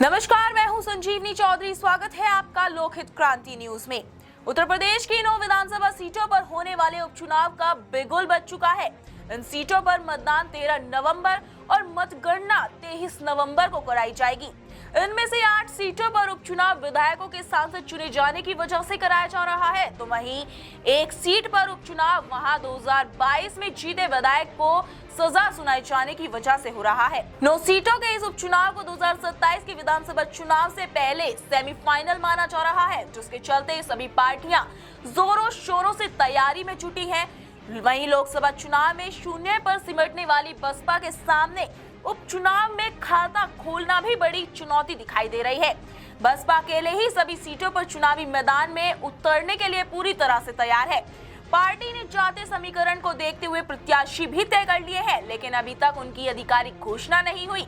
नमस्कार, मैं हूं संजीवनी चौधरी। स्वागत है आपका लोकहित क्रांति न्यूज में। उत्तर प्रदेश की 9 विधानसभा सीटों पर होने वाले उपचुनाव का बिगुल बज चुका है। इन सीटों पर मतदान 13 नवंबर और मतगणना 23 नवंबर को कराई जाएगी। इनमें से 8 सीटों पर उपचुनाव विधायकों के सांसद चुने जाने की वजह से कराया जा रहा है, तो वहीं एक सीट पर उपचुनाव वहां 2022 में जीते विधायक को सजा सुनाए जाने की वजह से हो रहा है। 9 सीटों के इस उपचुनाव को 2027 के विधानसभा चुनाव से पहले सेमीफाइनल माना जा रहा है, जिसके चलते सभी पार्टियां जोरों शोरों से तैयारी में जुटी हैं। वहीं लोकसभा चुनाव में शून्य पर सिमटने वाली बसपा के सामने उपचुनाव में खाता खोलना भी बड़ी चुनौती दिखाई दे रही है। बसपा अकेले ही सभी सीटों पर चुनावी मैदान में उतरने के लिए पूरी तरह से तैयार है। पार्टी ने जातीय समीकरण को देखते हुए प्रत्याशी भी तय कर लिए हैं, लेकिन अभी तक उनकी आधिकारिक घोषणा नहीं हुई।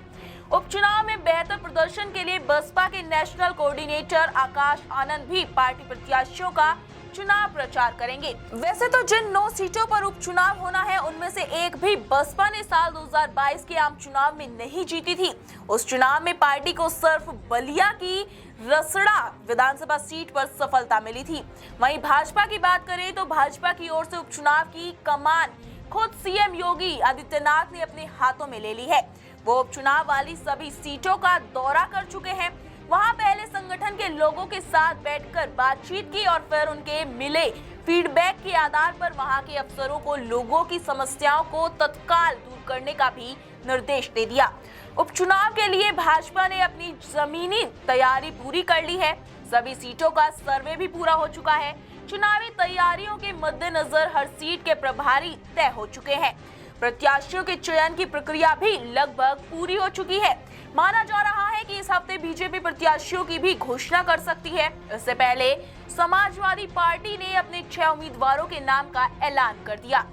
उपचुनाव में बेहतर प्रदर्शन के लिए बसपा के नेशनल कोऑर्डिनेटर आकाश आनंद भी पार्टी प्रत्याशियों का चुनाव प्रचार करेंगे। वैसे तो जिन 9 सीटों पर उपचुनाव होना है, उनमें से एक भी बसपा ने साल 2022 के आम चुनाव में नहीं जीती थी। उस चुनाव में पार्टी को सिर्फ बलिया की रसड़ा विधानसभा सीट पर सफलता मिली थी। वहीं भाजपा की बात करें तो भाजपा की ओर से उपचुनाव की कमान खुद सीएम योगी आदित्यनाथ ने अपने हाथों में ले ली है। वो उपचुनाव वाली सभी सीटों का दौरा कर चुके हैं। वहां पहले संगठन के लोगों के साथ बैठकर बातचीत की और फिर उनके मिले फीडबैक के आधार पर वहां के अफसरों को लोगों की समस्याओं को तत्काल दूर करने का भी निर्देश दे दिया। उपचुनाव के लिए भाजपा ने अपनी जमीनी तैयारी पूरी कर ली है। सभी सीटों का सर्वे भी पूरा हो चुका है। चुनावी तैयारियों के मद्देनजर हर सीट के प्रभारी तय हो चुके हैं। प्रत्याशियों के चयन की प्रक्रिया भी लगभग पूरी हो चुकी है। माना जा रहा है कि इस हफ्ते बीजेपी प्रत्याशियों की भी घोषणा कर सकती है। इससे पहले समाजवादी पार्टी ने अपने 6 उम्मीदवारों के नाम का ऐलान कर दिया।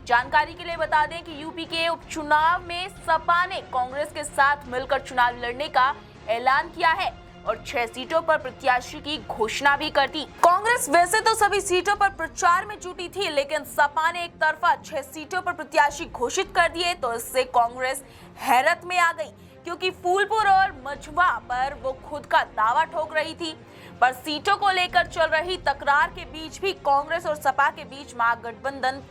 जानकारी के लिए बता दें कि यूपी के उपचुनाव में सपा ने कांग्रेस के साथ मिलकर चुनाव लड़ने का ऐलान किया है और 6 सीटों पर प्रत्याशी की घोषणा भी कर दी। कांग्रेस वैसे तो सभी सीटों पर प्रचार में जुटी थी, लेकिन सपा ने एक तरफा 6 सीटों पर प्रत्याशी घोषित कर दिए, तो इससे कांग्रेस हैरत में आ गई, क्योंकि फूलपुर और मझवा पर वो खुद का दावा ठोक रही थी। पर सीटों को लेकर चल रही तकरार के बीच भी कांग्रेस और सपा के बीच महागठबंधन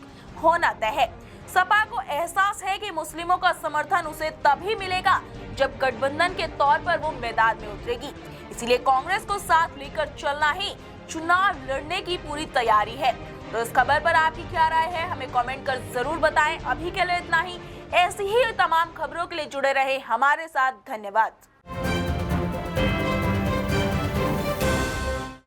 होना तय है। सपा को एहसास है कि मुस्लिमों का समर्थन उसे तभी मिलेगा जब गठबंधन के तौर पर वो मैदान में उतरेगी। इसीलिए कांग्रेस को साथ लेकर चलना ही चुनाव लड़ने की पूरी तैयारी है। तो इस खबर पर आपकी क्या राय है, हमें कमेंट कर जरूर बताएं। अभी के लिए इतना ही। ऐसी ही तमाम खबरों के लिए जुड़े रहे हमारे साथ। धन्यवाद।